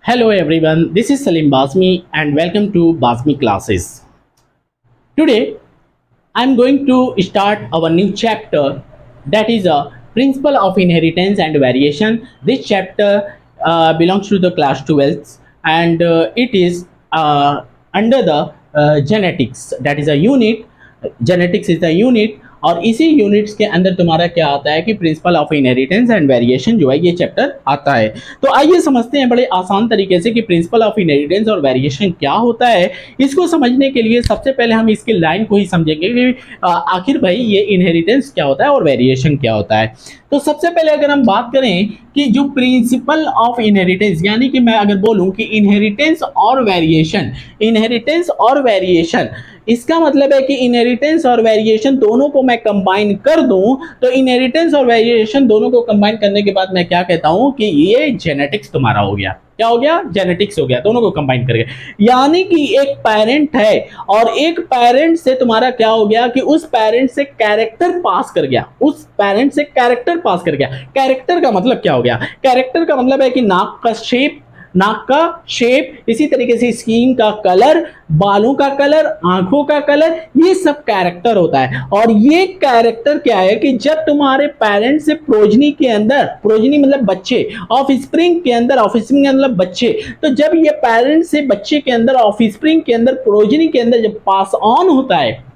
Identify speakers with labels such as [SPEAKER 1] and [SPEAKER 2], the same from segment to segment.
[SPEAKER 1] Hello everyone, this is Salim Basmi and welcome to Basmi classes. Today I am going to start our new chapter, that is a principle of inheritance and variation. This chapter belongs to the class 12th and it is under the genetics, that is a unit. Genetics is the unit और इसी units के अंदर तुम्हारा क्या आता है कि principle of inheritance and variation जो है ये चैप्टर आता है। तो आइए समझते हैं बड़े आसान तरीके से कि प्रिंसिपल ऑफ इनहेरिटेंस और वेरिएशन क्या होता है। इसको समझने के लिए सबसे पहले हम इसकी लाइन को ही समझेंगे कि आखिर भाई ये इनहेरिटेंस क्या होता है और वेरिएशन क्या होता है। तो सबसे पहले अगर हम बात करें कि जो प्रिंसिपल ऑफ इनहेरिटेंस, यानी कि मैं अगर बोलूं कि इनहेरिटेंस और वेरिएशन, इनहेरिटेंस और वेरिएशन, इसका मतलब है कि इनहेरिटेंस और वेरिएशन दोनों को मैं कंबाइन कर दूं तो इनहेरिटेंस और वेरिएशन दोनों को कंबाइन करने के बाद मैं क्या कहता हूं कि ये जेनेटिक्स तुम्हारा हो गया। क्या हो गया? जेनेटिक्स हो गया, दोनों को कंबाइन करके। यानी कि एक पेरेंट है और एक पेरेंट से तुम्हारा क्या हो गया कि उस पेरेंट से कैरेक्टर पास कर गया, उस पेरेंट से कैरेक्टर पास कर गया। कैरेक्टर का मतलब क्या हो गया? कैरेक्टर का मतलब है कि नाक का शेप, इसी तरीके से स्किन का कलर, बालों का कलर, आंखों का कलर, ये सब कैरेक्टर होता है। और ये कैरेक्टर क्या है कि जब तुम्हारे पेरेंट्स से प्रोजनी के अंदर, प्रोजनी मतलब बच्चे, ऑफस्प्रिंग के अंदर, ऑफस्प्रिंग मतलब बच्चे, तो जब ये पेरेंट्स से बच्चे के अंदर, ऑफस्प्रिंग के अंदर, प्रोजनी के अंदर जब पास ऑन होता है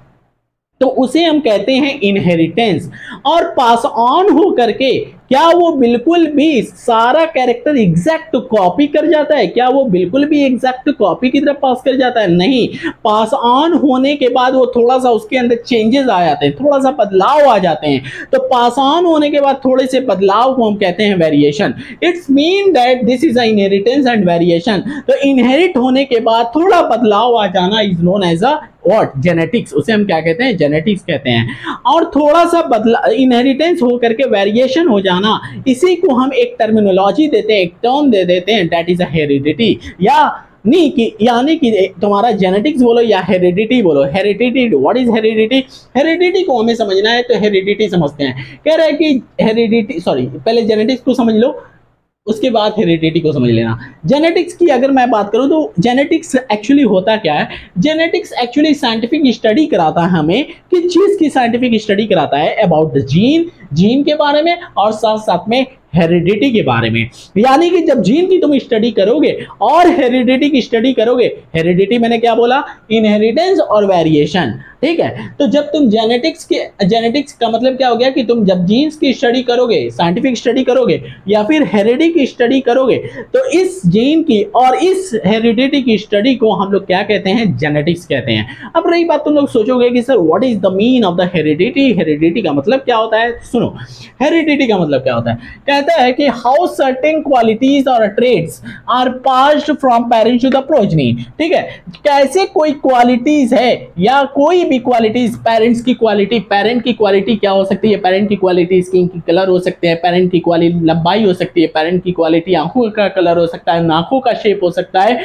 [SPEAKER 1] तो उसे हम कहते हैं इनहेरिटेंस। और पास ऑन हो करके क्या वो बिल्कुल भी सारा कैरेक्टर एग्जैक्ट कॉपी कर जाता है? क्या वो बिल्कुल भी एग्जैक्ट कॉपी की तरफ पास कर जाता है? नहीं। पास ऑन होने के बाद वो थोड़ा सा उसके अंदर चेंजेस आ जाते हैं, थोड़ा सा बदलाव आ जाते हैं। तो पास ऑन होने के बाद थोड़े से बदलाव को हम कहते हैं variation. It's mean that this is a inheritance and variation. तो इनहेरिट होने के बाद थोड़ा बदलाव आ जाना is known as a what? Genetics. उसे हम क्या कहते हैं? जेनेटिक्स कहते हैं। और थोड़ा सा बदला इनहेरिटेंस हो करके वेरिएशन हो जाना, इसी को हम एक टर्मिनोलॉजी देते हैं, एक टर्म दे देते हैं, दैट इज अ हेरिडिटी। या नहीं कि यानी कि तुम्हारा जेनेटिक्स बोलो या हेरिडिटी बोलो। Heredity, what is heredity? Heredity को हमें समझना है तो हेरिडिटी समझते हैं। कह रहे हैं कि हेरिडिटी, सॉरी पहले जेनेटिक्स को समझ लो, उसके बाद हेरिडिटी को समझ लेना। जेनेटिक्स की अगर मैं बात करूं तो जेनेटिक्स एक्चुअली होता क्या है? जेनेटिक्स एक्चुअली साइंटिफिक स्टडी कराता है हमें, किस चीज की साइंटिफिक स्टडी कराता है? अबाउट द जीन के बारे में और साथ साथ में हेरिडिटी के बारे में। यानी कि जब जीन की तुम स्टडी करोगे और हेरिडिटी की स्टडी करोगे, हेरिडिटी मैंने क्या बोला? इनहेरिटेंस और वेरिएशन, ठीक है। तो जब तुम जेनेटिक्स का मतलब क्या हो गया कि तुम जब जीन्स की स्टडी करोगे, साइंटिफिक स्टडी करोगे या फिर हेरिडिटी की स्टडी करोगे, तो इस जीन की और इस हेरिडिटी की स्टडी को हम लोग क्या कहते हैं? जेनेटिक्स कहते हैं। अब रही बात, तुम लोग सोचोगे कि sir what is the mean of the heredity? Heredity का मतलब क्या होता है? सुनो, हेरिडिटी का मतलब क्या होता है? कहता है कि हाउ सर्टेन क्वालिटीज और traits are passed from parents to the progeny. ठीक है, कैसे कोई क्वालिटीज है या कोई भी क्वालिटीज, पेरेंट्स की क्वालिटी, पेरेंट की क्वालिटी क्या हो सकती है? पेरेंट की क्वालिटी स्किन की कलर हो सकते हैं, पेरेंट की क्वालिटी लंबाई हो सकती है, पेरेंट की क्वालिटी आंखों का कलर हो सकता है, नाकों का शेप हो सकता है।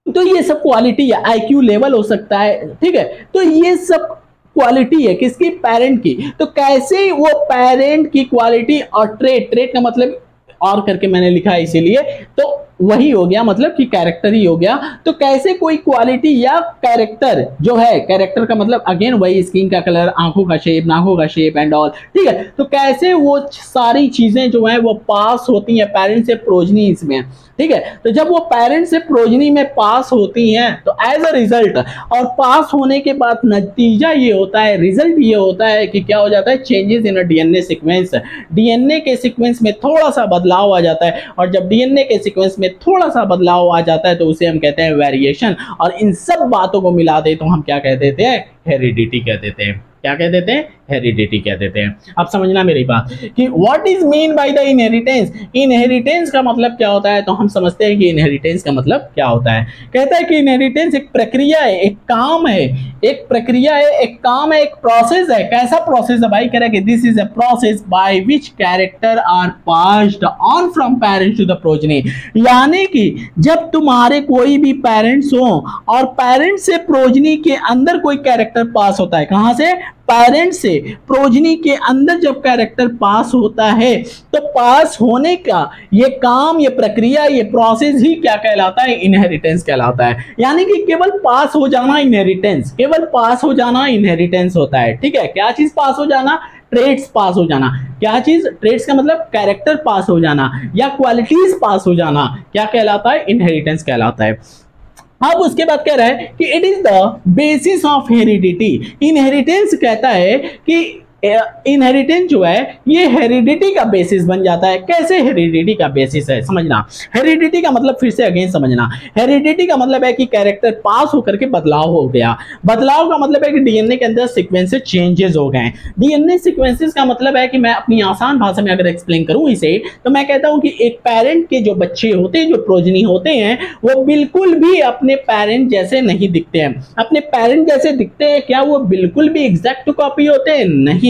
[SPEAKER 1] तो ये सब क्वालिटी है, आईक्यू लेवल हो सकता है, ठीक है। तो ये सब क्वालिटी है किसकी? पेरेंट की। तो कैसे वो पेरेंट की क्वालिटी और ट्रेट का मतलब और करके मैंने लिखा है इसीलिए, तो वही हो गया, मतलब कि कैरेक्टर ही हो गया। तो कैसे कोई क्वालिटी या कैरेक्टर जो है, कैरेक्टर का मतलब अगेन वही स्किन का कलर, आंखों का शेप, नाकों का शेप एंड ऑल, ठीक है। तो कैसे वो सारी चीजें जो है वो पास होती हैं पेरेंट से प्रोजनी में, ठीक है। तो जब वो पेरेंट से प्रोजनी में पास होती हैं तो एज अ रिजल्ट, और पास होने के बाद नतीजा ये होता है, रिजल्ट ये होता है कि क्या हो जाता है? Changes in a DNA sequence. DNA के सीक्वेंस में थोड़ा सा बदलाव आ जाता है, और जब डीएनए के सीक्वेंस में थोड़ा सा बदलाव आ जाता है तो उसे हम कहते हैं वेरिएशन। और इन सब बातों को मिला दे तो हम क्या कह देते हैं? हेरिडिटी कह देते हैं। क्या कह देते हैं? हेरिडिटी कह देते हैं। अब समझना मेरी बात कि what is mean by the inheritance. Inheritance का मतलब क्या होता है? तो हम समझते हैं कि इनहेरिटेंस का मतलब क्या होता है। कहता है कि इनहेरिटेंस एक प्रक्रिया है, एक काम है, एक प्रक्रिया है, एक काम है, एक प्रोसेस है। कैसा प्रोसेस है भाई? कह रहा है कि this is a process by which character are passed on from parents to the progeny. यानी कि जब तुम्हारे कोई भी पेरेंट्स हो और पेरेंट्स से प्रोजनी के अंदर कोई कैरेक्टर पास होता है, कहां से? पेरेंट से प्रोजनी के अंदर जब कैरेक्टर पास होता है तो पास होने का ये काम, ये प्रक्रिया, ये प्रोसेस ही क्या कहलाता है? इनहेरिटेंस कहलाता है। यानी कि केवल पास हो जाना इनहेरिटेंस, केवल पास हो जाना इनहेरिटेंस होता है। ठीक है, क्या चीज पास हो जाना? ट्रेड्स पास हो जाना। क्या चीज? ट्रेड्स का मतलब कैरेक्टर पास हो जाना या क्वालिटीज पास हो जाना, क्या कहलाता है? इनहेरिटेंस कहलाता है। अब उसके बाद कह रहा है कि it is the basis of heredity. Inheritance कहता है कि इनहेरिटेंस जो है ये हेरिडिटी का बेसिस बन जाता है। कैसे हेरिडिटी का बेसिस है? समझना। हेरिडिटी का मतलब फिर से अगेन समझना। हेरिडिटी का मतलब है कि कैरेक्टर पास होकर के बदलाव हो गया। बदलाव का मतलब है कि डीएनए के अंदर सीक्वेंसेस चेंजेस हो गए। डीएनए सीक्वेंसेस का मतलब है कि मैं अपनी आसान भाषा में अगर एक्सप्लेन करूं इसे, तो मैं कहता हूं कि एक पेरेंट के जो बच्चे होते हैं, जो प्रोजनी होते हैं, वो बिल्कुल भी अपने पेरेंट जैसे नहीं दिखते हैं। अपने पेरेंट जैसे दिखते हैं क्या वो बिल्कुल भी एग्जैक्ट कॉपी होते हैं? नहीं।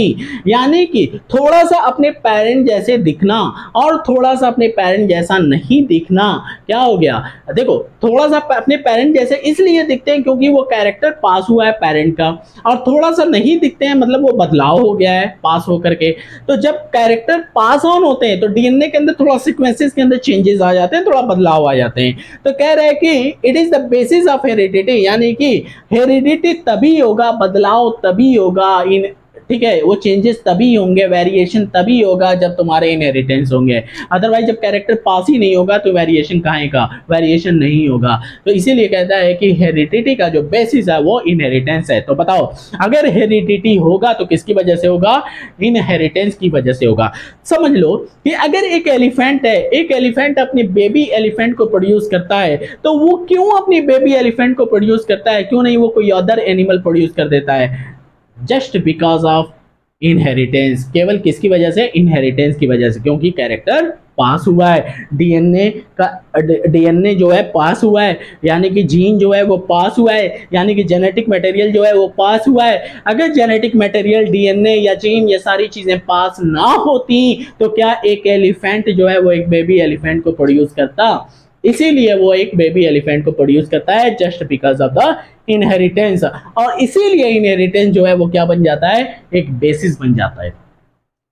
[SPEAKER 1] यानी कि थोड़ा सा अपने पेरेंट जैसे दिखना और थोड़ा सा अपने पेरेंट जैसा नहीं दिखना, क्या हो गया? देखो, थोड़ा सा अपने पेरेंट जैसे इसलिए दिखते हैं क्योंकि वो कैरेक्टर पास हुआ है पेरेंट का, और थोड़ा सा नहीं दिखते हैं मतलब वो बदलाव हो गया है पास होकर के। तो जब कैरेक्टर पास ऑन होते हैं तो डीएनए के अंदर थोड़ा सीक्वेंसेस के अंदर चेंजेस आ जाते हैं, थोड़ा बदलाव आ जाते हैं। तो कह रहे हैं कि it is the basis of heredity, यानी कि हेरिडिटी तभी होगा, बदलाव तभी होगा, इन ठीक है, वो चेंजेस तभी होंगे, वेरिएशन तभी होगा जब तुम्हारे इनहेरिटेंस होंगे। अदरवाइज जब कैरेक्टर पास ही नहीं होगा तो वेरिएशन कहाँ का? वेरिएशन नहीं होगा। तो इसीलिए कहता है कि हेरिडिटी का जो बेसिस है वो इनहेरिटेंस है। तो बताओ, अगर हेरिडिटी होगा तो किसकी वजह से होगा? इनहेरिटेंस की वजह से होगा। समझ लो कि अगर एक एलिफेंट है, एक एलिफेंट अपनी बेबी एलिफेंट को प्रोड्यूस करता है, तो वो क्यों अपनी बेबी एलिफेंट को प्रोड्यूस करता है? क्यों नहीं वो कोई अदर एनिमल प्रोड्यूस कर देता है? Just because of inheritance. केवल किसकी वजह से? इनहेरिटेंस की वजह से, क्योंकि कैरेक्टर पास हुआ है, डीएनए जो है पास हुआ है, यानी कि जीन जो है वो पास हुआ है, यानी कि जेनेटिक मटेरियल जो है वो पास हुआ है। अगर जेनेटिक मटेरियल, डीएनए या जीन, ये सारी चीजें पास ना होती तो क्या एक एलिफेंट जो है वो एक बेबी एलिफेंट को प्रोड्यूस करता? इसीलिए वो एक बेबी एलिफेंट को प्रोड्यूस करता है, just because of the inheritance. और इसीलिए इनहेरिटेंस जो है वो क्या बन जाता है? एक बेसिस बन जाता है।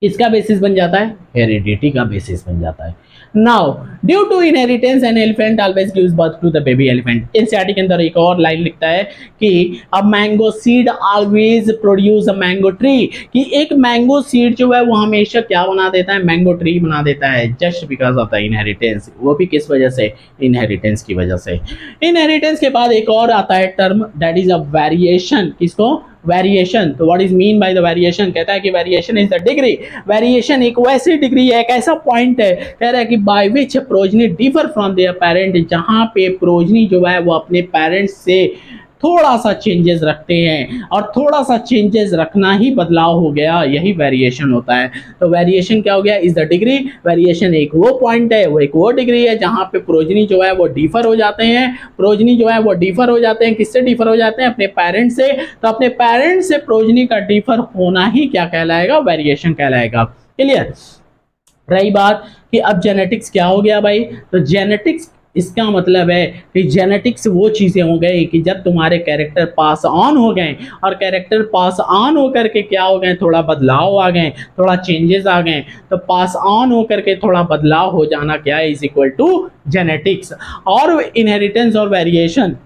[SPEAKER 1] किसका बेसिस बन जाता है? हेरिडिटी का बेसिस बन जाता है। Now due to inheritance an elephant always gives birth to the baby elephant. NCERT के अंदर एक और लाइन लिखता है कि a mango seed always produce a mango tree, कि एक मैंगो सीड जो है वो हमेशा क्या बना देता है? मैंगो ट्री बना देता है, just because of the inheritance. वो भी किस वजह से? इनहेरिटेंस की वजह से। इनहेरिटेंस के बाद एक और आता है term, that is a variation. किसको? वेरिएशन। तो what is mean by the variation? कहता है कि variation is the degree. Variation एक वैसी डिग्री है, एक ऐसा पॉइंट है, कह रहा है कि by which progeny differ from there parent, जहां पे प्रोजनी जो है वो अपने पेरेंट्स से थोड़ा सा चेंजेस रखते हैं, और थोड़ा सा चेंजेस रखना ही बदलाव हो गया, यही वेरिएशन होता है। तो वेरिएशन क्या हो गया? Is the degree. वेरिएशन एक वो पॉइंट है, वो एक वो डिग्री है जहां पे प्रोजनी जो है वो डिफर हो जाते हैं। प्रोजनी जो है वो डिफर हो जाते हैं, किससे डिफर हो जाते हैं? अपने पेरेंट्स से। तो अपने पेरेंट्स से प्रोजनी का डिफर होना ही क्या कहलाएगा? वेरिएशन कहलाएगा। क्लियर? रही बात कि अब जेनेटिक्स क्या हो गया भाई? तो जेनेटिक्स, इसका मतलब है कि जेनेटिक्स वो चीज़ें हो गई कि जब तुम्हारे कैरेक्टर पास ऑन हो गए, और कैरेक्टर पास ऑन होकर के क्या हो गए? थोड़ा बदलाव आ गए, थोड़ा चेंजेस आ गए। तो पास ऑन होकर के थोड़ा बदलाव हो जाना क्या है? Is equal to genetics. और इनहेरिटेंस और वेरिएशन,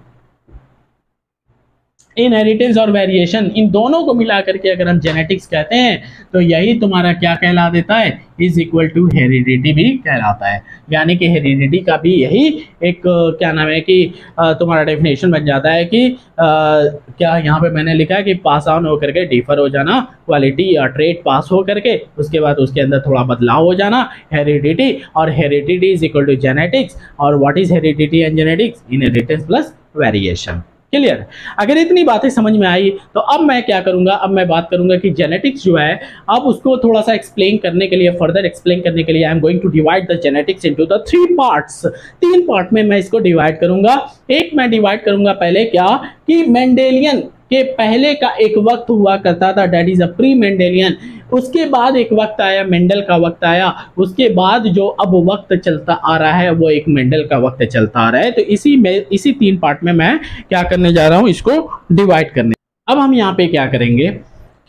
[SPEAKER 1] इनहेरिटेंस और वेरिएशन, इन दोनों को मिला करके अगर हम जेनेटिक्स कहते हैं तो यही तुम्हारा क्या कहला देता है? इज इक्वल टू हेरिडिटी भी कहलाता है। यानी कि हेरिडिटी का भी यही एक क्या नाम है कि तुम्हारा डेफिनेशन बन जाता है कि क्या यहाँ पे मैंने लिखा है कि पास ऑन होकर के डिफर हो जाना, क्वालिटी या ट्रेट पास हो करके उसके बाद उसके अंदर थोड़ा बदलाव हो जाना, हेरिडिटी। और heredity is equal to genetics. और what is heredity and genetics? Inheritance plus variation. Clear? अगर इतनी बातें समझ में आई तो अब मैं क्या करूंगा? अब मैं बात करूंगा कि जेनेटिक्स जो है, अब उसको थोड़ा सा एक्सप्लेन करने के लिए, फर्दर एक्सप्लेन करने के लिए, I am going to divide the genetics into the 3 parts. 3 part में मैं इसको डिवाइड करूंगा। एक मैं डिवाइड करूंगा पहले क्या कि मेंडेलियन के पहले का एक वक्त हुआ करता था, that is a pre Mendelian. उसके बाद एक वक्त आया, मेंडल का वक्त आया। उसके बाद जो अब वक्त चलता आ रहा है वो एक मेंडल का वक्त चलता आ रहा है। तो इसी 3 पार्ट में मैं क्या करने जा रहा हूं? इसको डिवाइड करने। अब हम यहाँ पे क्या करेंगे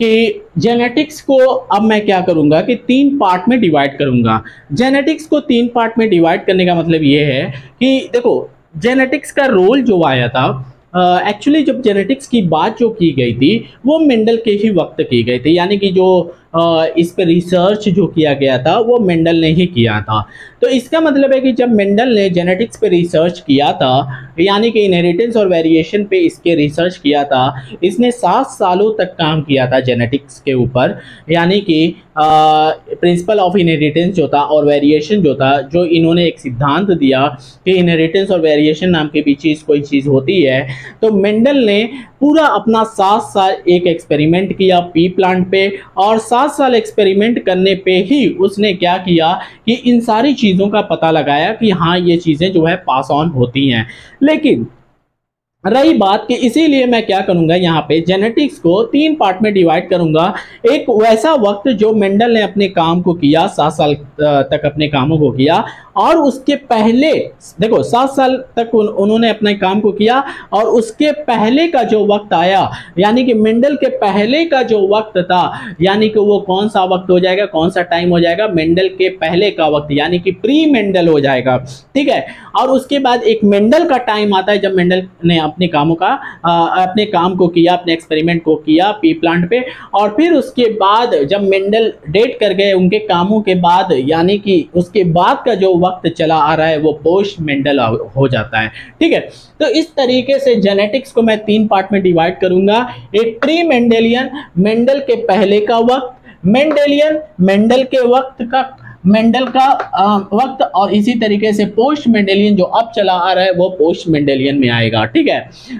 [SPEAKER 1] कि जेनेटिक्स को अब मैं क्या करूंगा कि 3 पार्ट में डिवाइड करूंगा। जेनेटिक्स को 3 पार्ट में डिवाइड करने का मतलब ये है कि देखो जेनेटिक्स का रोल जो आया था, एक्चुअली जब जेनेटिक्स की बात जो की गई थी वो मेंडल के ही वक्त की गई थी, यानी कि जो इस पे रिसर्च जो किया गया था वो मेंडल ने ही किया था। तो इसका मतलब है कि जब मेंडल ने जेनेटिक्स पे रिसर्च किया था, यानी कि इनहेरिटेंस और वेरिएशन पे इसके रिसर्च किया था, इसने 7 सालों तक काम किया था जेनेटिक्स के ऊपर, यानी कि प्रिंसिपल ऑफ इनहेरिटेंस जो था और वेरिएशन जो था, जो इन्होंने एक सिद्धांत दिया कि इनहेरिटेंस और वेरिएशन नाम की भी चीज़ कोई चीज़ होती है। तो मेंडल ने पूरा अपना 7 साल एक एक्सपेरिमेंट किया पी प्लांट पे, और 7 साल एक्सपेरिमेंट करने पे ही उसने क्या किया कि इन सारी चीज़ों का पता लगाया कि हाँ ये चीज़ें जो है पास ऑन होती हैं। लेकिन रही बात कि इसीलिए मैं क्या करूंगा, यहाँ पे जेनेटिक्स को 3 पार्ट में डिवाइड करूंगा। एक वैसा वक्त जो मेंडल ने अपने काम को किया, 7 साल तक अपने कामों को किया, और उसके पहले देखो 7 साल तक उन्होंने अपने काम को किया, और उसके पहले का जो वक्त आया, यानी कि मेंडल के पहले का जो वक्त था, यानी कि वो कौन सा वक्त हो जाएगा, कौन सा टाइम हो जाएगा, मेंडल के पहले का वक्त, यानी कि प्री मेंडल हो जाएगा। ठीक है। और उसके बाद एक मेंडल का टाइम आता है जब मेंडल ने अपने कामों का अपने काम को किया, अपने एक्सपेरिमेंट को किया पी प्लांट पे, और फिर उसके बाद जब मेंडल डेट कर गए उनके कामों के बाद, यानी कि उसके बाद का जो वक्त चला आ रहा है वो पोस्ट मेंडल हो जाता है। ठीक है। तो इस तरीके से जेनेटिक्स को मैं 3 पार्ट में डिवाइड करूंगा। एक प्री मेंडेलियन, मेंडल के पहले का वक्त, मेंडेलियन, मेंडल के वक्त का, मेंडल का वक्त, और इसी तरीके से पोस्ट मेंडेलियन जो अब चला आ रहा है वो पोस्ट मेंडेलियन में आएगा। ठीक है।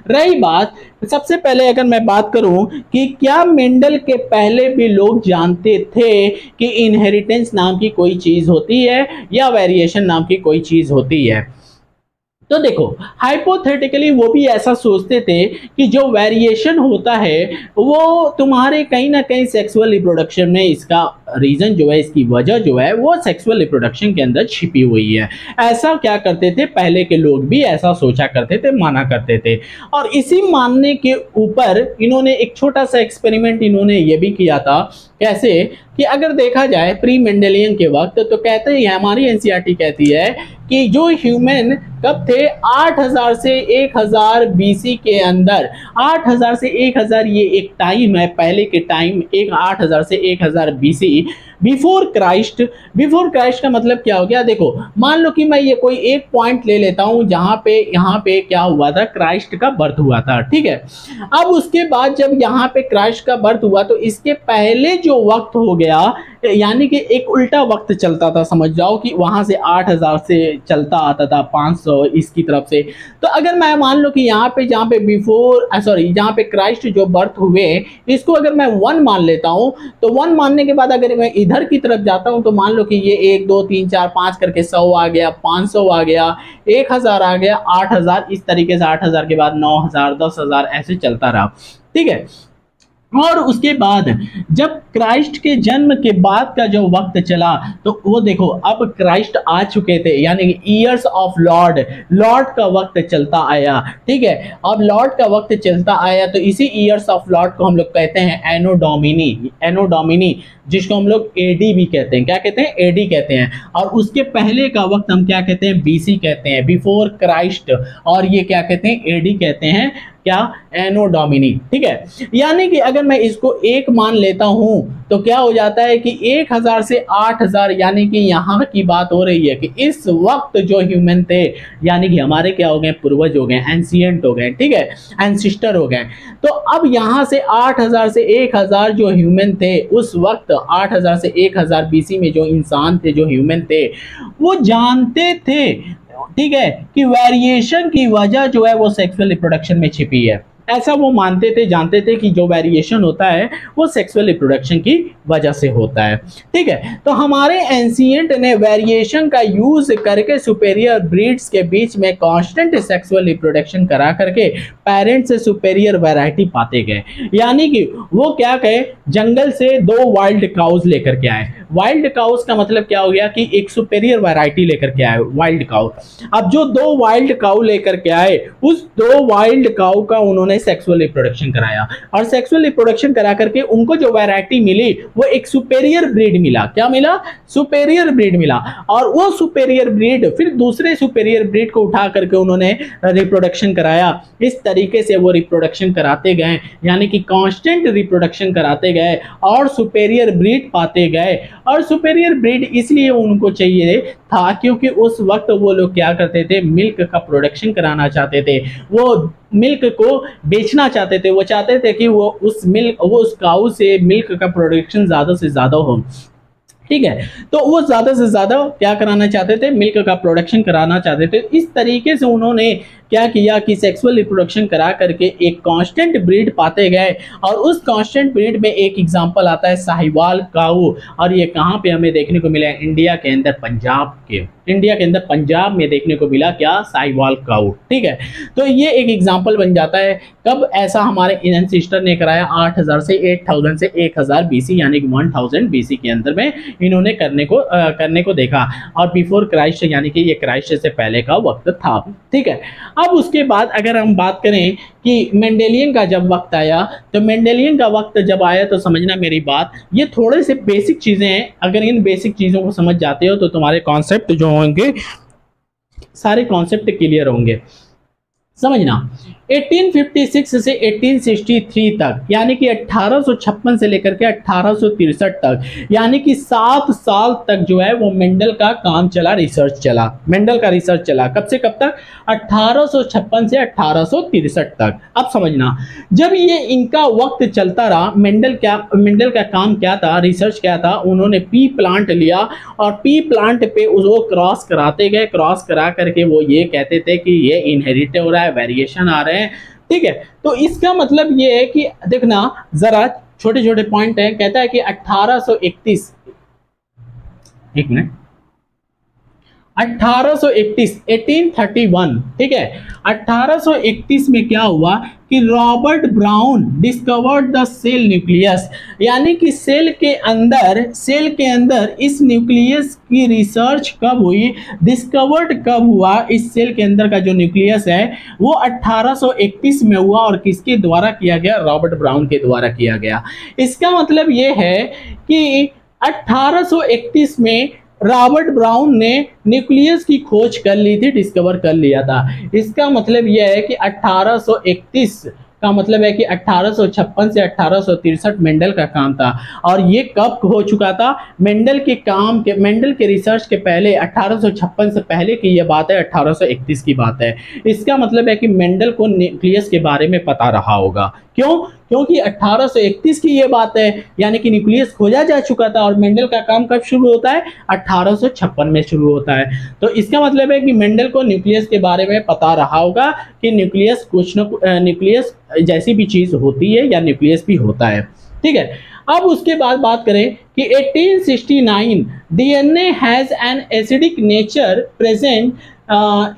[SPEAKER 1] रही बात, सबसे पहले अगर मैं बात करूं कि क्या मेंडल के पहले भी लोग जानते थे कि इनहेरिटेंस नाम की कोई चीज होती है या वेरिएशन नाम की कोई चीज होती है? तो देखो हाइपोथेटिकली वो भी ऐसा सोचते थे कि जो वेरिएशन होता है वो तुम्हारे कहीं ना कहीं सेक्सुअल रिप्रोडक्शन में, इसका रीजन जो है, इसकी वजह जो है वो सेक्सुअल रिप्रोडक्शन के अंदर छिपी हुई है। ऐसा क्या करते थे, पहले के लोग भी ऐसा सोचा करते थे, माना करते थे। और इसी मानने के ऊपर इन्होंने एक छोटा सा एक्सपेरिमेंट इन्होंने ये भी किया था। कैसे कि अगर देखा जाए प्री मेंडेलियन के वक्त, तो कहते हैं, हमारी एनसीईआरटी कहती है कि जो ह्यूमन कब थे, 8000 से 1000 बीसी के अंदर, 8000 से 1000 ये एक टाइम है, पहले के टाइम, 8000 से 1000 BC, before Christ. Before Christ का मतलब क्या हो गया, देखो मान लो कि मैं ये कोई एक पॉइंट ले लेता हूं जहां पे यहाँ पे क्या हुआ था, क्राइस्ट का बर्थ हुआ था। ठीक है। अब उसके बाद जब यहाँ पे क्राइस्ट का बर्थ हुआ तो इसके पहले जो वक्त हो गया, यानी कि एक उल्टा वक्त चलता था, समझ जाओ कि वहां से 8000 से चलता आता था 500 इसकी तरफ से। तो अगर मैं मान लो कि यहाँ पे जहाँ पे बिफोर जहाँ पे क्राइस्ट जो बर्थ हुए, इसको अगर मैं 1 मान लेता हूँ, तो 1 मानने के बाद अगर मैं इधर की तरफ जाता हूँ तो मान लो कि ये 1 2 3 4 5 करके 100 आ गया, 500 आ गया, 1000 आ गया, 8000, इस तरीके से 8000 के बाद 9000, 10000 ऐसे चलता रहा। ठीक है। और उसके बाद जब क्राइस्ट के जन्म के बाद का जो वक्त चला, तो वो देखो अब क्राइस्ट आ चुके थे, यानी कि ईयर्स ऑफ लॉर्ड, लॉर्ड का वक्त चलता आया। ठीक है। अब लॉर्ड का वक्त चलता आया तो इसी ईयर्स ऑफ लॉर्ड को हम लोग कहते हैं एनो डोमिनी, एनो डोमिनी, जिसको हम लोग एडी भी कहते हैं। क्या कहते हैं, एडी कहते हैं। और उसके पहले का वक्त हम क्या कहते हैं, बीसी कहते हैं, बिफोर क्राइस्ट, और ये क्या कहते हैं, एडी कहते हैं। क्या, एनो डोमिनी। ठीक है। यानी कि अगर मैं इसको 1 मान लेता हूं तो क्या हो जाता है कि 1000 से 8000, यानी कि यहाँ की बात हो रही है कि इस वक्त जो ह्यूमन थे, यानी कि हमारे क्या हो गए, पूर्वज हो गए, एंशिएंट हो गए। ठीक है, एंसिस्टर हो गए। तो अब यहाँ से 8000 से 1000 जो ह्यूमन थे उस वक्त, 8000 से 1000 बीसी में जो इंसान थे, जो ह्यूमन थे, वो जानते थे, ठीक है, कि वेरिएशन की वजह जो है वो सेक्सुअल रिप्रोडक्शन में छिपी है। ऐसा वो मानते थे, जानते थे कि जो वेरिएशन होता है वो सेक्सुअल रिप्रोडक्शन की वजह से होता है। ठीक है। तो हमारे एंशिएंट ने वेरिएशन का यूज करके सुपेरियर ब्रीड्स के बीच में कांस्टेंट सेक्सुअल रिप्रोडक्शन करा करके पेरेंट से सुपेरियर वैरायटी पाते गए। यानी कि वो क्या कहे, जंगल से 2 वाइल्ड काउज लेकर के आए, वाइल्ड काउस का मतलब क्या हो गया कि एक सुपेरियर वैरायटी लेकर के आए वाइल्ड काउ। अब जो दो वाइल्ड काउ लेकर के आए, उस दो वाइल्ड काउ का उन्होंने सेक्सुअल रिप्रोडक्शन कराया, और सेक्सुअल रिप्रोडक्शन करा करके उनको जो वैरायटी मिली वो एक सुपेरियर ब्रीड मिला। क्या मिला? सुपेरियर ब्रीड मिला। और वो सुपेरियर ब्रीड फिर दूसरे सुपेरियर ब्रीड को उठा करके उन्होंने रिप्रोडक्शन कराया। इस तरीके से वो रिप्रोडक्शन कराते गए, यानी कि कांस्टेंट रिप्रोडक्शन कराते गए और सुपेरियर ब्रीड पाते गए। और सुपेरियर ब्रीड इसलिए उनको चाहिए था क्योंकि उस वक्त वो लोग क्या करते थे, मिल्क का प्रोडक्शन कराना चाहते थे, वो मिल्क को बेचना चाहते थे, वो चाहते थे कि वो उस काऊ से मिल्क का प्रोडक्शन ज्यादा से ज्यादा हो। ठीक है, तो वो ज्यादा से ज्यादा क्या कराना चाहते थे, मिल्क का प्रोडक्शन कराना चाहते थे। इस तरीके से उन्होंने क्या किया कि सेक्सुअल रिप्रोडक्शन करा करके एक कांस्टेंट ब्रीड पाते गए। और उस कांस्टेंट ब्रीड में एक एग्जांपल आता है साहिवाल काऊ, और ये कहाँ पे हमें देखने को मिला? इंडिया के अंदर पंजाब में देखने को मिला। क्या? साहिवाल काऊ। ठीक है, तो ये एक एग्जांपल बन जाता है। कब ऐसा हमारे एंसेस्टर ने कराया? 8000 से 8000 से 1000 बीसी, यानी कि 1000 बीसी के अंदर में इन्होंने करने को देखा। और बिफोर क्राइस्ट, यानी कि ये क्राइस्ट से पहले का वक्त था। ठीक है, अब उसके बाद अगर हम बात करें कि मेंडेलियन का जब वक्त आया, तो मेंडेलियन का वक्त जब आया तो समझना मेरी बात, ये थोड़े से बेसिक चीजें हैं। अगर इन बेसिक चीजों को समझ जाते हो तो तुम्हारे कॉन्सेप्ट जो होंगे सारे कॉन्सेप्ट क्लियर होंगे। समझना, 1856 से 1863 तक, यानी कि 1856 से लेकर के 1863 तक, यानी कि 7 साल तक जो है वो मेंडल का काम चला, रिसर्च चला। मेंडल का रिसर्च चला कब से कब तक? 1856 से 1863 तक। अब समझना, जब ये इनका वक्त चलता रहा, मेंडल का काम क्या था, रिसर्च क्या था? उन्होंने पी प्लांट लिया और पी प्लांट पे उसको क्रॉस कराते गए। क्रॉस करा करके वो ये कहते थे कि ये इनहेरिट हो रहा है, वेरिएशन आ रहे हैं। ठीक है, तो इसका मतलब ये है कि देखना जरा, छोटे छोटे पॉइंट है। कहता है कि 1831, एक मिनट, 1831, ठीक है, 1831 में क्या हुआ कि Robert Brown discovered the cell nucleus, यानी कि सेल के अंदर इस न्यूक्लियस की रिसर्च कब हुई, डिस्कवर्ड कब हुआ? इस सेल के अंदर का जो न्यूक्लियस है वो 1831 में हुआ। और किसके द्वारा किया गया? रॉबर्ट ब्राउन के द्वारा किया गया। इसका मतलब ये है कि 1831 में रॉबर्ट ब्राउन ने न्यूक्लियस की खोज कर ली थी, डिस्कवर कर लिया था। इसका मतलब यह है कि 1831 का मतलब है कि 1856 से 1863 मेंडल का काम था। और ये कब हो चुका था? मेंडल के रिसर्च के पहले, 1856 से पहले की ये बात है, 1831 की बात है। इसका मतलब है कि मेंडल को न्यूक्लियस के बारे में पता रहा होगा। क्यों? क्योंकि 1831 की ये बात है, यानी कि न्यूक्लियस खोजा जा चुका था। और मेंडल का काम कब शुरू होता है? 1856 में शुरू होता है। तो इसका मतलब है कि मेंडल को न्यूक्लियस के बारे में पता रहा होगा कि न्यूक्लियस न्यूक्लियस जैसी भी चीज होती है या न्यूक्लियस भी होता है। ठीक है, अब उसके बाद बात करें कि 1869 DNA has an acidic nature present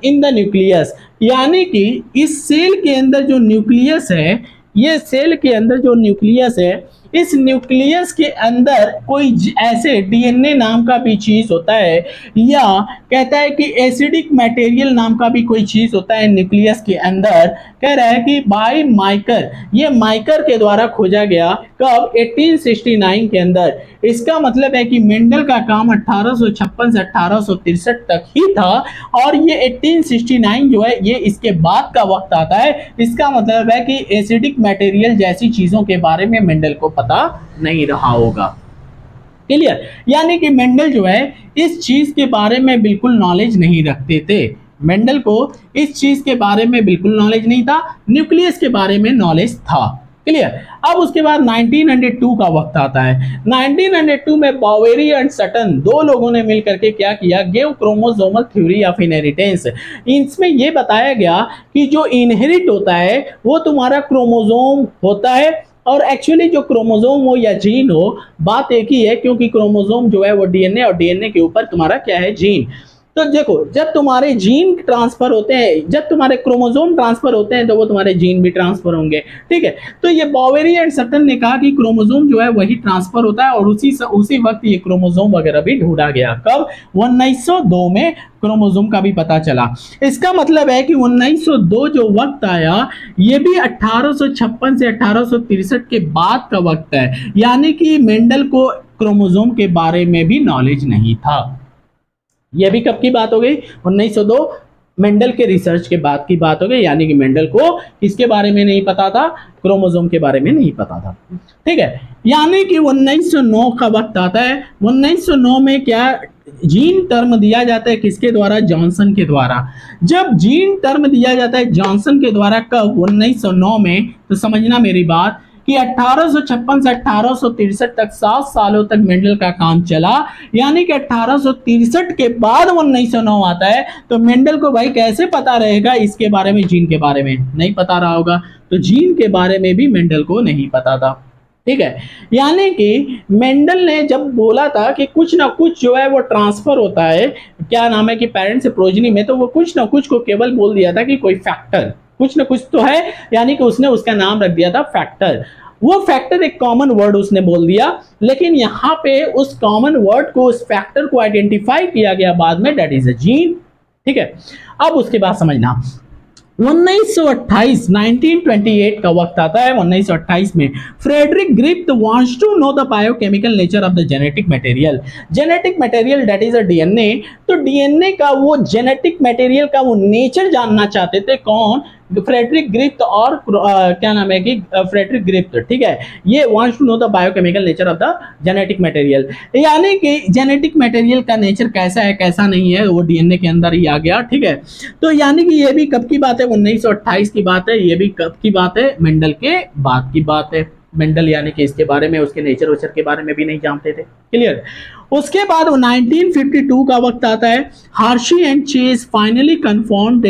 [SPEAKER 1] in the nucleus, यानी कि इस सेल के अंदर जो न्यूक्लियस है, ये सेल के अंदर जो न्यूक्लियस है, इस न्यूक्लियस के अंदर कोई ऐसे डीएनए नाम का भी चीज होता है, या कहता है कि एसिडिक मटेरियल नाम का भी कोई चीज होता है न्यूक्लियस के अंदर। कह रहा है कि बाय माइकर, ये माइकर के द्वारा खोजा गया। कब? 1869 के अंदर। इसका मतलब है कि मेंडल का काम 1856 से 1863 तक ही था, और ये 1869 जो है ये इसके बाद का वक्त आता है। इसका मतलब है कि एसिडिक मटेरियल जैसी चीजों के बारे में मेंडल को पता नहीं रहा होगा। क्लियर? यानी कि मेंडल जो है इस चीज के बारे में बिल्कुल नॉलेज नहीं रखते थे। मेंडल को इस चीज के बारे में बिल्कुल नॉलेज नहीं था, न्यूक्लियस के बारे में नॉलेज था। क्लियर? अब उसके बाद 1902 का वक्त आता है। 1902 में बावेरी एंड सटन दो लोगों ने मिलकर के क्या किया? Gave chromosomal theory of inheritance. इसमें यह बताया गया कि जो इनहेरिट होता है वो तुम्हारा क्रोमोसोम होता है, और एक्चुअली जो क्रोमोसोम हो या जीन हो, बात एक ही है, क्योंकि क्रोमोसोम जो है वो डीएनए, और डीएनए के ऊपर तुम्हारा क्या है? जीन। तो देखो, जब तुम्हारे जीन ट्रांसफर होते हैं, जब तुम्हारे क्रोमोसोम ट्रांसफर होते हैं, तो वो तुम्हारे जीन भी ट्रांसफर होंगे। ठीक है, तो ये बॉवेरी एंड सटन ने कहा कि क्रोमोसोम जो है वही ट्रांसफर होता है, और उसी वक्त ये क्रोमोसोम वगैरह भी ढूंढा गया। कब? 1902 में क्रोमोसोम का भी पता चला। इसका मतलब है कि 1902 जो वक्त आया, ये भी 1856 से 1863 के बाद का वक्त है, यानी कि मेंडल को क्रोमोसोम के बारे में भी नॉलेज नहीं था। यह भी कब की बात हो गई? 1902 मेंडल के रिसर्च के बाद की बात हो गई, यानी कि मेंडल को किसके बारे में नहीं पता था? क्रोमोसोम के बारे में नहीं पता था। ठीक है, यानी कि 1909 का वक्त आता है। 1909 में क्या जीन टर्म दिया जाता है? किसके द्वारा? जॉनसन के द्वारा। जब जीन टर्म दिया जाता है जॉनसन के द्वारा, कब? 1909 में। तो समझना मेरी बात कि 1856 से 1863 तक 7 सालों तक मेंडल का काम चला, यानी कि 1863 के बाद 1909 आता है। तो मेंडल को भाई कैसे पता रहेगा इसके बारे में? जीन के बारे में नहीं पता रहा होगा, तो जीन के बारे में भी मेंडल को नहीं पता था। ठीक है, यानी कि मेंडल ने जब बोला था कि कुछ ना कुछ जो है वो ट्रांसफर होता है, क्या नाम है कि पेरेंट्स से प्रोजेनी में, तो वो कुछ ना कुछ को केवल बोल दिया था कि कोई फैक्टर, कुछ ना कुछ तो है, यानी कि उसने उसका नाम रख दिया था फैक्टर। वो फैक्टर एक कॉमन वर्ड उसने बोल दिया, लेकिन यहां पे उस कॉमन वर्ड को, उस फैक्टर को आइडेंटिफाई किया गया बाद में, दैट इज अ जीन। ठीक है, अब उसके बाद समझना 1928 का वक्त आता है। 1928 में Frederick Griffith wants to know the biochemical nature of the genetic material. Genetic material that is a DNA. तो डीएनए का वो जेनेटिक मटेरियल का वो नेचर जानना चाहते थे। कौन? फ्रेडरिक ग्रिफ्थ और क्या नाम है कि फ्रेडरिक ग्रिफ्थ। ठीक है, ये wants to know the biochemical nature of the genetic material, यानी कि जेनेटिक मटेरियल का नेचर कैसा है कैसा नहीं है, वो डीएनए के अंदर ही आ गया। ठीक है, तो यानी कि ये भी कब की बात है? 1928 की बात है। ये भी कब की बात है? मेंडल के बाद की बात है। मेंडल यानी कि इसके बारे में, उसके नेचर वेचर के बारे में भी नहीं जानते थे। क्लियर? उसके बाद 1952 का वक्त आता है। Hershey and Chase finally confirmed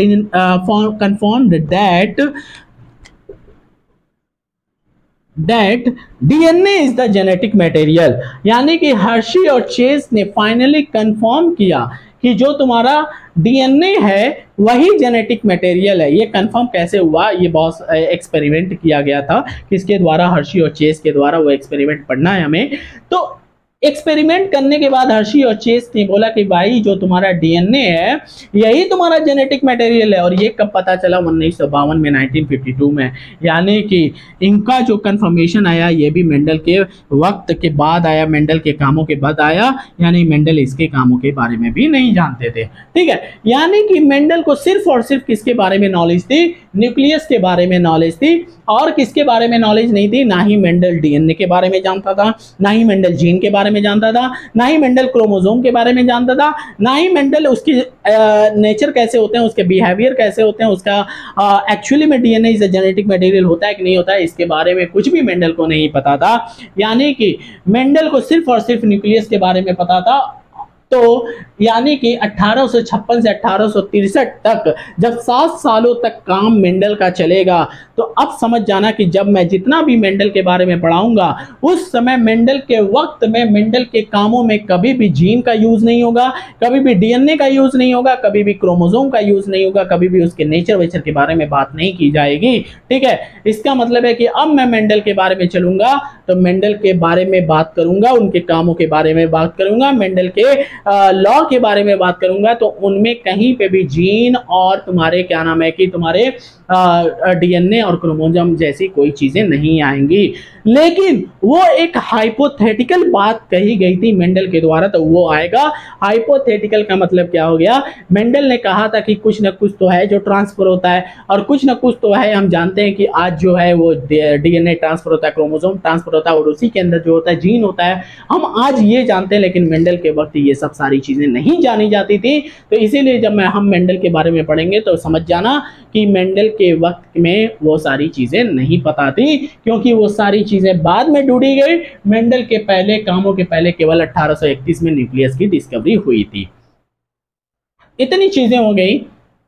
[SPEAKER 1] that DNA is the genetic material, यानी कि हर्शी और चेज ने फाइनली कंफर्म किया कि जो तुम्हारा डीएनए है वही जेनेटिक मटेरियल है। ये कंफर्म कैसे हुआ? ये बहुत एक्सपेरिमेंट किया गया था। किसके द्वारा? हर्शी और चेज के द्वारा। वो एक्सपेरिमेंट पढ़ना है हमें। तो एक्सपेरिमेंट करने के बाद हर्शी और चेस ने बोला कि भाई जो तुम्हारा डीएनए है यही तुम्हारा जेनेटिक मटेरियल है। और ये कब पता चला? 1952 में, 1952 में। यानी कि इनका जो कंफर्मेशन आया ये भी मेंडल के वक्त के बाद आया, मेंडल के कामों के बाद आया, यानी मेंडल इसके कामों के बारे में भी नहीं जानते थे। ठीक है, यानी कि मेंडल को सिर्फ और सिर्फ किसके बारे में नॉलेज थी? न्यूक्लियस के बारे में नॉलेज थी, और किसके बारे में नॉलेज नहीं थी? ना ही मेंडल डीएनए के बारे में जानता था, ना ही मेंडल जीन के बारे में जानता था, ना ही मेंडल क्रोमोसोम के बारे में जानता था, ना ही मेंडल उसके नेचर कैसे होते हैं, उसके बिहेवियर कैसे होते हैं, उसका एक्चुअली में DNA is a genetic material होता है कि नहीं होता है, इसके बारे में कुछ भी मेंडल को नहीं पता था। यानी कि मेंडल को सिर्फ और सिर्फ न्यूक्लियस के बारे में पता था। तो यानी कि 1856 से 1863 तक जब 7 सालों तक काम मेंडल का चलेगा, तो अब समझ जाना कि जब मैं जितना भी मेंडल के बारे में पढ़ाऊंगा उस समय मेंडल के वक्त में मेंडल के कामों में कभी भी जीन का यूज नहीं होगा, कभी भी डीएनए का यूज नहीं होगा, कभी भी क्रोमोसोम का यूज नहीं होगा, कभी भी उसके नेचर वेचर के बारे में बात नहीं की जाएगी। ठीक है, इसका मतलब है कि अब मैं मेंडल के बारे में चलूंगा तो मेंडल के बारे में बात करूंगा, उनके कामों के बारे में बात करूंगा, मेंडल के लॉ के बारे में बात करूंगा, तो उनमें कहीं पे भी जीन और तुम्हारे क्या नाम है कि तुम्हारे डीएनए और क्रोमोसोम जैसी कोई चीजें नहीं आएंगी। लेकिन वो एक हाइपोथेटिकल बात कही गई थी मेंडल के द्वारा, तो वो आएगा। हाइपोथेटिकल का मतलब क्या हो गया? मेंडल ने कहा था कि कुछ ना कुछ तो है जो ट्रांसफर होता है, और कुछ ना कुछ तो है, हम जानते हैं कि आज जो है वो डीएनए ट्रांसफर होता है, क्रोमोसोम ट्रांसफर होता है, और उसी के अंदर जो होता है जीन होता है। हम आज ये जानते हैं, लेकिन मेंडल के वक्त ये सब सारी चीजें नहीं जानी जाती थी। तो इसीलिए जब हम मेंडल के बारे में पढ़ेंगे तो समझ जाना कि मेंडल के वक्त में वो सारी चीजें नहीं पता थी, क्योंकि वो सारी चीजें बाद में ढूंढी गई। मेंडल के पहले कामों के पहले केवल 1831 में न्यूक्लियस की डिस्कवरी हुई थी। इतनी चीजें हो गई।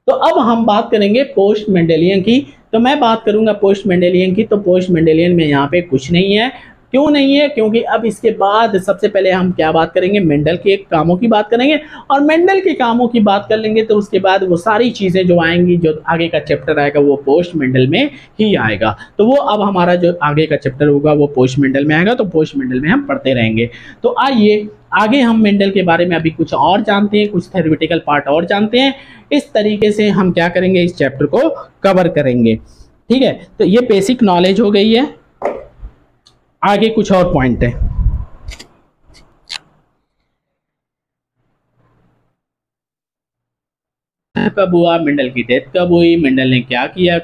[SPEAKER 1] तो अब हम बात करेंगे पोस्ट मेंडेलियन की। तो मैं बात करूंगा पोस्ट मेंडेलियन की। तो पोस्ट मेंडेलियन में यहाँ पे कुछ नहीं है, क्यों नहीं है? क्योंकि अब इसके बाद सबसे पहले हम क्या बात करेंगे, मेंडल के कामों की बात करेंगे, और मेंडल के कामों की बात कर लेंगे तो उसके बाद वो सारी चीज़ें जो आएंगी, जो आगे का चैप्टर आएगा वो पोस्ट मेंडल में ही आएगा। तो वो अब हमारा जो आगे का चैप्टर होगा वो पोस्ट मेंडल में आएगा, तो पोस्ट मेंडल में हम पढ़ते रहेंगे। तो आइए आगे हम मेंडल के बारे में अभी कुछ और जानते हैं, कुछ थ्योरेटिकल पार्ट और जानते हैं। इस तरीके से हम क्या करेंगे, इस चैप्टर को कवर करेंगे। ठीक है, तो ये बेसिक नॉलेज हो गई है। आगे कुछ और पॉइंट है। कब हुआ, मेंडल की डेथ कब हुई, मेंडल ने क्या किया,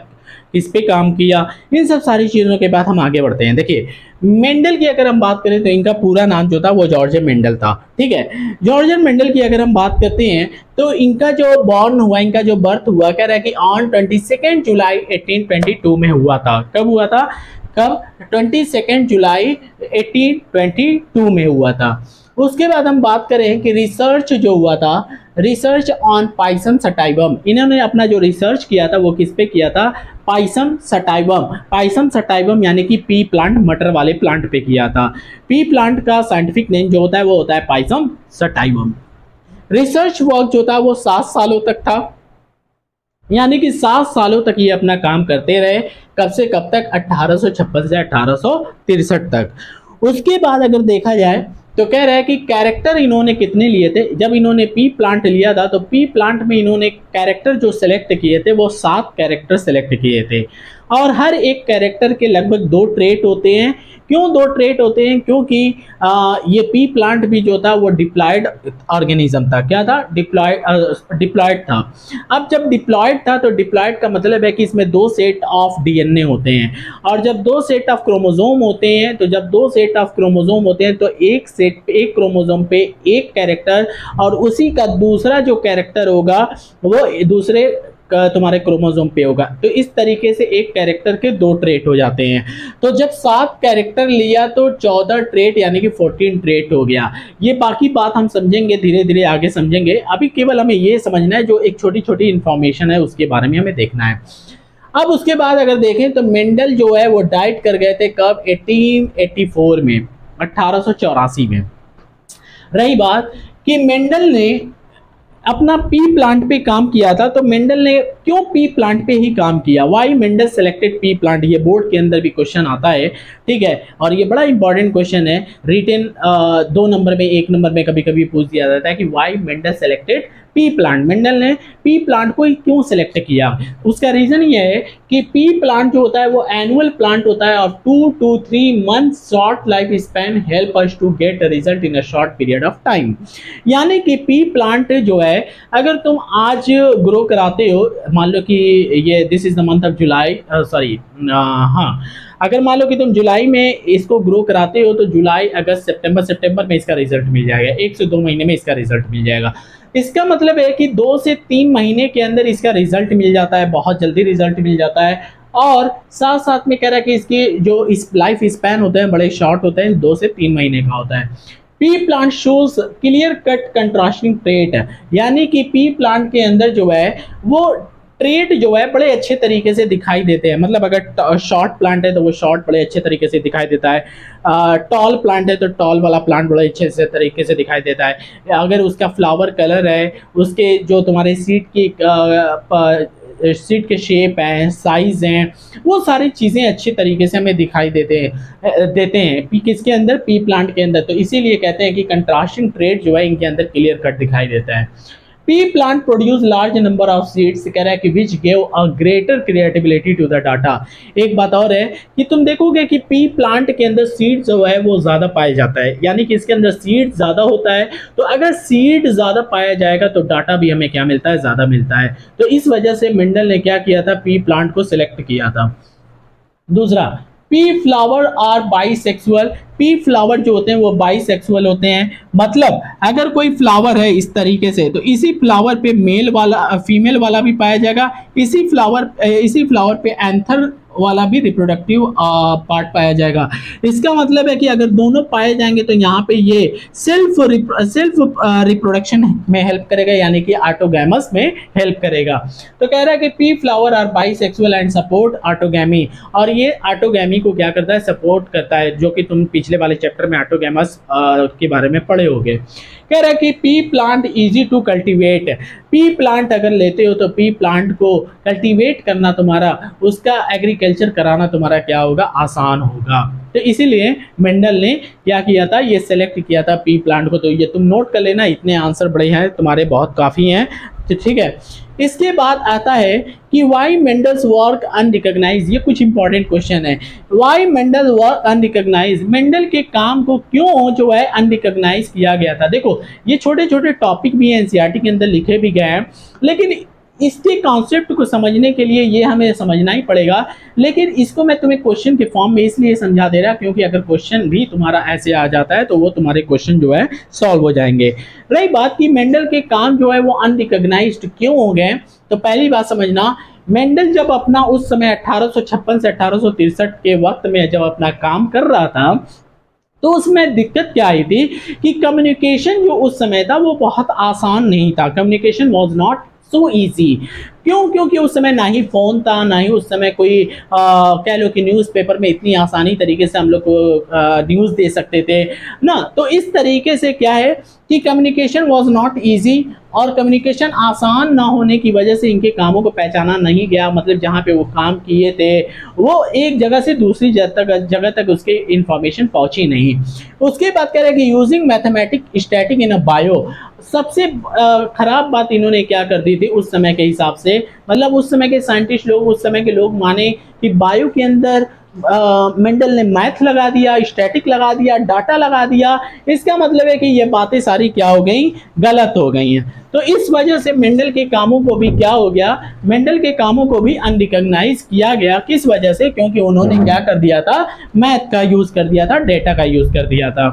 [SPEAKER 1] किस पे काम किया, इन सब सारी चीज़ों के बाद हम आगे बढ़ते हैं। देखिए मेंडल की अगर हम बात करें तो इनका पूरा नाम जो था वो जॉर्ज मेंडल था। ठीक है, जॉर्ज मेंडल की अगर हम बात करते हैं तो इनका जो बॉर्न हुआ, इनका जो बर्थ हुआ, कह रहा है कि ऑन 22 जुलाई 1822 में हुआ था। कब हुआ था? कब? 22 जुलाई 1822 में हुआ था। उसके बाद हम बात करें कि रिसर्च जो हुआ था, रिसर्च ऑन पाइसम सटाइवम, इन्होंने अपना जो रिसर्च किया था वो किस पे किया था? Pisum sativum. पाइसम सटाइवम यानी कि पी प्लांट, मटर वाले प्लांट पे किया था। पी प्लांट का साइंटिफिक नेम जो होता है वो होता है पाइसम सटाइवम। रिसर्च वर्क जो था वो 7 सालों तक था, यानी कि 7 सालों तक ये अपना काम करते रहे। कब से कब तक? 1856 से 1863 तक। उसके बाद अगर देखा जाए तो कह रहा है कि कैरेक्टर इन्होंने कितने लिए थे? जब इन्होंने पी प्लांट लिया था तो पी प्लांट में इन्होंने कैरेक्टर जो सिलेक्ट किए थे वो 7 कैरेक्टर सिलेक्ट किए थे, और हर एक कैरेक्टर के लगभग 2 ट्रेट होते हैं। क्यों 2 ट्रेट होते हैं? क्योंकि ये पी प्लांट भी जो था वो डिप्लॉयड ऑर्गेनिज्म था। क्या था? डिप्लॉयड था। अब जब डिप्लॉयड था तो डिप्लॉयड का मतलब है कि इसमें 2 सेट ऑफ डीएनए होते हैं, और जब 2 सेट ऑफ क्रोमोसोम होते हैं, तो जब 2 सेट ऑफ क्रोमोसोम होते हैं तो एक सेट, एक क्रोमोसोम पे एक कैरेक्टर, और उसी का दूसरा जो कैरेक्टर होगा वो दूसरे तुम्हारे क्रोमोसोम पे होगा। तो इस तरीके से एक कैरेक्टर के 2 ट्रेट हो जाते हैं। तो जब 7 कैरेक्टर लिया तो 14 ट्रेट यानी कि 14 ट्रेट हो गया। ये बाकी बात हम समझेंगे, धीरे धीरे आगे समझेंगे। अभी केवल हमें ये समझना है, जो एक छोटी छोटी इंफॉर्मेशन है उसके बारे में हमें देखना है। अब उसके बाद अगर देखें तो मेंडल जो है वो डाइट कर गए थे कब? 1884 में, 1884 में। रही बात कि मेंडल ने अपना पी प्लांट पे काम किया था, तो मेंडल ने क्यों पी प्लांट पे ही काम किया? Why Mendel selected pea plant? ये बोर्ड के अंदर भी क्वेश्चन आता है। ठीक है, और ये बड़ा इंपॉर्टेंट क्वेश्चन है। रिटन 2 नंबर में, 1 नंबर में कभी कभी पूछ दिया जाता है कि why Mendel selected pea plant. Mendel ने पी प्लांट को क्यों सिलेक्ट किया? उसका रीजन ये है कि पी प्लांट जो होता है वो एनुअल प्लांट होता है, और 2 to 3 month short life span help us to get a result in a short period of time. यानी कि पी प्लांट जो है, अगर तुम आज ग्रो कराते हो, मान लो कि ये this is the month of July, अगर मान लो कि तुम जुलाई में इसको ग्रो कराते हो तो जुलाई, अगस्त, सितंबर में इसका रिजल्ट मिल जाएगा। 1 से 2 महीने में इसका रिजल्ट मिल जाएगा। इसका मतलब है कि 2 से 3 महीने के अंदर इसका रिजल्ट मिल जाता है, बहुत जल्दी रिजल्ट मिल जाता है। और साथ साथ में कह रहा है कि इसकी जो इस लाइफ स्पैन होते हैं बड़े शॉर्ट होते हैं, 2 से 3 महीने का होता है। Pea plant shows clear cut contrasting trait, यानी कि पी प्लांट के अंदर जो है वो ट्रेट जो है बड़े अच्छे तरीके से दिखाई देते हैं। मतलब अगर शॉर्ट प्लांट है तो वो शॉर्ट बड़े अच्छे तरीके से दिखाई देता है, टॉल प्लांट है तो टॉल वाला प्लांट बड़े अच्छे से तरीके से दिखाई देता है। अगर उसका फ्लावर कलर है, उसके जो तुम्हारे सीड के शेप हैं, साइज हैं, वो सारी चीज़ें अच्छी तरीके से हमें दिखाई देते हैं पी किसके अंदर? पी प्लांट के अंदर। तो इसीलिए कहते हैं कि कंट्रास्टिंग ट्रेट जो है इनके अंदर क्लियर कट दिखाई देता है। Pea plant produce large number of seeds, कह रहा है कि which give a greater credibility to the data. एक बात और है कि तुम देखोगे कि पी प्लांट के अंदर सीड जो है वो ज़्यादा पाया जाता है, यानी कि इसके अंदर सीड ज़्यादा होता है। तो अगर सीड ज़्यादा पाया जाएगा तो डाटा भी हमें क्या मिलता है? ज़्यादा मिलता है। तो इस वजह से मेंडल ने क्या किया था? पी प्लांट को सिलेक्ट किया था। दूसरा, pea flower are bisexual. Pea flower जो होते हैं वो बाइसेक्सुअल होते हैं। मतलब अगर कोई फ्लावर है इस तरीके से, तो इसी फ्लावर पे मेल वाला, फीमेल वाला भी पाया जाएगा, इसी फ्लावर पे एंथर वाला भी रिप्रोडक्टिव पार्ट पाया जाएगा। इसका मतलब है कि अगर दोनों पाए जाएंगे तो यहाँ पे ये सेल्फ रिप्रोडक्शन में हेल्प करेगा, यानी कि ऑटोगैमस में हेल्प करेगा। तो कह रहा है कि pea flower are bisexual and support autogamy, और ये ऑटोगैमी को क्या करता है, सपोर्ट करता है, जो कि तुम पिछले वाले चैप्टर में ऑटोगैमस के बारे में पढ़े होगे। कह रहा है कि pea plant easy to cultivate, pea plant अगर लेते हो तो पी प्लांट को कल्टीवेट करना तुम्हारा, उसका एग्रीकल्चर कराना तुम्हारा क्या होगा, आसान होगा। तो इसीलिए मेंडल ने क्या किया था, ये सेलेक्ट किया था पी प्लांट को। तो ये तुम नोट कर लेना, इतने आंसर बड़े हैं तुम्हारे, बहुत काफ़ी हैं। तो ठीक है, इसके बाद आता है कि वाई मेंडल्स वर्क अनरिकॉग्नाइज। ये कुछ इंपॉर्टेंट क्वेश्चन है। Why Mendel work unrecognise, Mendel के काम को क्यों जो है अनरिकॉग्नाइज किया गया था। देखो ये छोटे छोटे टॉपिक भी हैं, एनसीईआरटी के अंदर लिखे भी गए हैं, लेकिन इसके कॉन्सेप्ट को समझने के लिए ये हमें समझना ही पड़ेगा। लेकिन इसको मैं तुम्हें क्वेश्चन के फॉर्म में इसलिए समझा दे रहा, क्योंकि अगर क्वेश्चन भी तुम्हारा ऐसे आ जाता है तो वो तुम्हारे क्वेश्चन जो है सॉल्व हो जाएंगे। रही बात कि मेंडल के काम जो है वो अनरिकॉग्नाइज्ड क्यों हो गए, तो पहली बात समझना, मेंडल जब अपना उस समय 1856 से 1863 के वक्त में जब अपना काम कर रहा था, तो उसमें दिक्कत क्या आई थी कि कम्युनिकेशन जो उस समय था वो बहुत आसान नहीं था। Communication was not so easy. क्यों? क्योंकि उस समय ना ही फ़ोन था, ना ही उस समय कोई कह लो कि न्यूज़पेपर में इतनी आसानी तरीके से हम लोग को न्यूज़ दे सकते थे ना। तो इस तरीके से क्या है कि कम्युनिकेशन वाज नॉट इजी, और कम्युनिकेशन आसान ना होने की वजह से इनके कामों को पहचाना नहीं गया। मतलब जहाँ पे वो काम किए थे वो एक जगह से दूसरी जगह तक उसकी इंफॉर्मेशन पहुँची नहीं। उसके बाद कह रहे हैं कि यूजिंग मैथमेटिक स्टैटिक इन अ बायो, सबसे खराब बात इन्होंने क्या कर दी थी उस समय के हिसाब से, मतलब उस समय के साइंटिस्ट लोग, उस समय के लोग माने कि बायो के अंदर मेंडल ने मैथ लगा दिया, स्टैटिक लगा दिया, डाटा लगा दिया। इसका मतलब है कि ये बातें सारी क्या हो गई, गलत हो गई हैं। तो इस वजह से मेंडल के कामों को भी क्या हो गया, मेंडल के कामों को भी अनरिकॉग्नाइज किया गया। किस वजह से? क्योंकि उन्होंने क्या कर दिया था, मैथ का यूज कर दिया था, डेटा का यूज कर दिया था।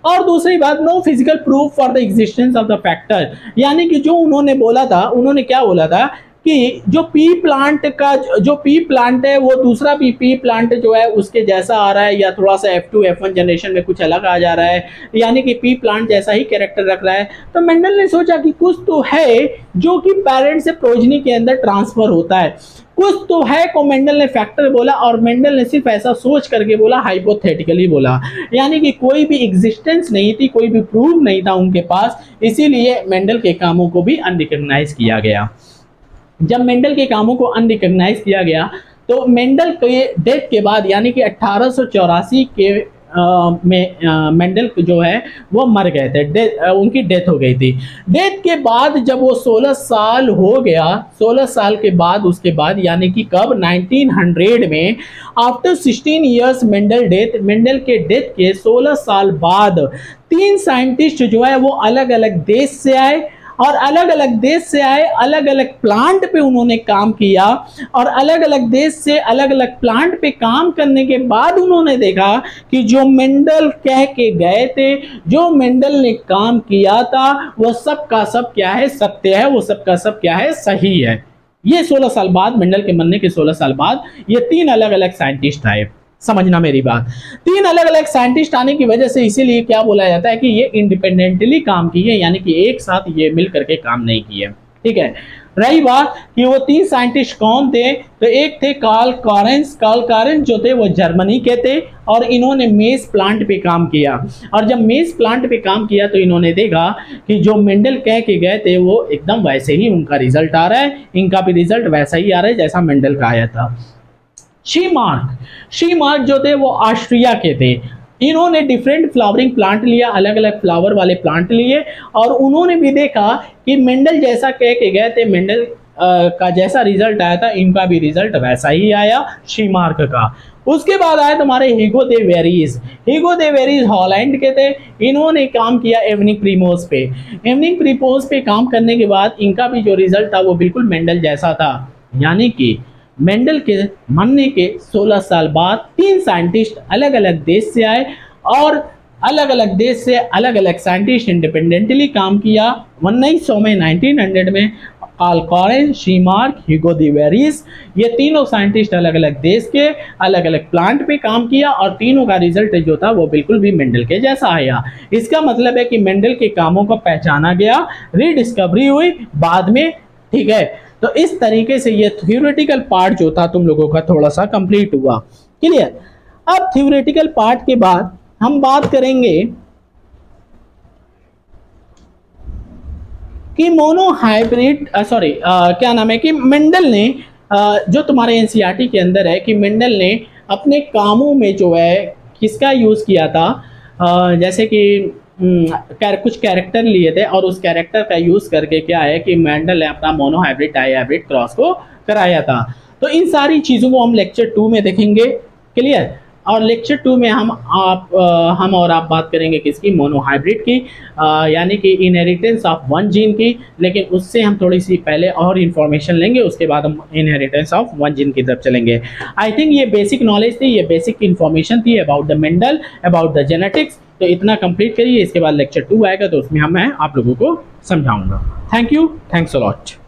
[SPEAKER 1] और दूसरी बात, no physical proof for the existence of the factor, यानी कि जो उन्होंने बोला था, उन्होंने क्या बोला था कि जो पी प्लांट का जो पी प्लांट है वो दूसरा भी पी प्लांट जो है उसके जैसा आ रहा है, या थोड़ा सा F2 F1 जनरेशन में कुछ अलग आ जा रहा है, यानी कि पी प्लांट जैसा ही कैरेक्टर रख रहा है। तो मेंडल ने सोचा कि कुछ तो है जो कि पेरेंट से प्रोजनी के अंदर ट्रांसफर होता है, कुछ तो है को मेंडल ने फैक्टर बोला। और मेंडल ने सिर्फ ऐसा सोच करके बोला, हाइपोथेटिकली बोला, यानी कि कोई भी एग्जिस्टेंस नहीं थी, कोई भी प्रूफ नहीं था उनके पास। इसीलिए मेंडल के कामों को भी अनरिकॉग्नाइज किया गया। जब मेंडल के कामों को अनरिकॉग्नाइज किया गया तो मेंडल के डेथ के बाद, यानी कि 1884 के में मेंडल जो है वो मर गए थे, उनकी डेथ हो गई थी। डेथ के बाद जब वो 16 साल हो गया, 16 साल के बाद, उसके बाद यानी कि कब, 1900 में, आफ्टर 16 ईयर्स मेंडल के डेथ के 16 साल बाद 3 साइंटिस्ट जो है वो अलग अलग देश से आए, और अलग अलग देश से आए, अलग अलग प्लांट पे उन्होंने काम किया, और अलग अलग देश से अलग अलग प्लांट पे काम करने के बाद उन्होंने देखा कि जो मेंडल कह के गए थे, जो मेंडल ने काम किया था, वो सब का सब क्या है, सत्य है, वो सब का सब क्या है, सही है। ये 16 साल बाद, मेंडल के मरने के 16 साल बाद ये 3 अलग अलग साइंटिस्ट आए। समझना मेरी बात, 3 अलग अलग साइंटिस्ट आने की वजह से इसीलिए क्या बोला जाता है कि ये इंडिपेंडेंटली काम किए, यानी कि एक साथ ये मिल करके काम नहीं किए। ठीक है, रही बात कि वो 3 साइंटिस्ट कौन थे, तो एक थे कार्ल कॉरेंस जो थे वो जर्मनी के थे, और इन्होंने मेज प्लांट पे काम किया। और जब मेज प्लांट पे काम किया तो इन्होंने देखा कि जो मेंडल कह के गए थे वो एकदम वैसे ही उनका रिजल्ट आ रहा है, इनका भी रिजल्ट वैसा ही आ रहा है जैसा मेंडल का आया था। शी-मार्क जो थे वो ऑस्ट्रिया के थे। इन्होंने डिफरेंट फ्लावरिंग प्लांट लिया, अलग अलग फ्लावर वाले प्लांट लिए, और उन्होंने भी देखा कि मेंडल जैसा कह के गए थे, मेंडल का जैसा रिजल्ट आया था, इनका भी रिजल्ट वैसा ही आया, शी-मार्क का। उसके बाद आए तुम्हारे हीगो दे वेरीज हॉलैंड के थे। इन्होंने काम किया एवनिंग प्रीपोज पे काम करने के बाद इनका भी जो रिजल्ट था वो बिल्कुल मेंडल जैसा था। यानी कि मेंडल के मरने के 16 साल बाद 3 साइंटिस्ट अलग अलग देश से आए, और अलग अलग देश से अलग अलग साइंटिस्ट इंडिपेंडेंटली काम किया। 1900 में, 1900 में कार्ल शीमार्क, ह्यूगो दी वेरिस, ये तीनों साइंटिस्ट अलग अलग देश के अलग अलग प्लांट पे काम किया और तीनों का रिजल्ट जो था वो बिल्कुल भी मेंडल के जैसा आया। इसका मतलब है कि मेंडल के कामों को पहचाना गया, रीडिस्कवरी हुई बाद में, ठीक है। तो इस तरीके से ये थ्योरेटिकल पार्ट जो था तुम लोगों का थोड़ा सा कंप्लीट हुआ, क्लियर। अब थ्योरेटिकल पार्ट के बाद हम बात करेंगे कि मोनोहाइब्रिड क्या नाम है कि मेंडल ने जो तुम्हारे एनसीईआरटी के अंदर है कि मेंडल ने अपने कामों में जो है किसका यूज़ किया था, जैसे कि कुछ कैरेक्टर लिए थे और उस कैरेक्टर का यूज़ करके क्या है कि मेंडल ने अपना मोनोहाइब्रिड डाईहाइब्रिड क्रॉस को कराया था। तो इन सारी चीज़ों को हम लेक्चर 2 में देखेंगे, क्लियर। और लेक्चर 2 में हम और आप बात करेंगे किसकी, मोनोहाइब्रिड की, यानी कि इनहेरिटेंस ऑफ वन जीन की। लेकिन उससे हम थोड़ी सी पहले और इन्फॉर्मेशन लेंगे, उसके बाद हम इनहेरिटेंस ऑफ वन जीन की तरफ चलेंगे। आई थिंक ये बेसिक नॉलेज थी, ये बेसिक इन्फॉर्मेशन थी about the Mendel, about the genetics. तो इतना कंप्लीट करिए, इसके बाद लेक्चर 2 आएगा तो उसमें मैं आप लोगों को समझाऊंगा। Thank you, thanks a lot.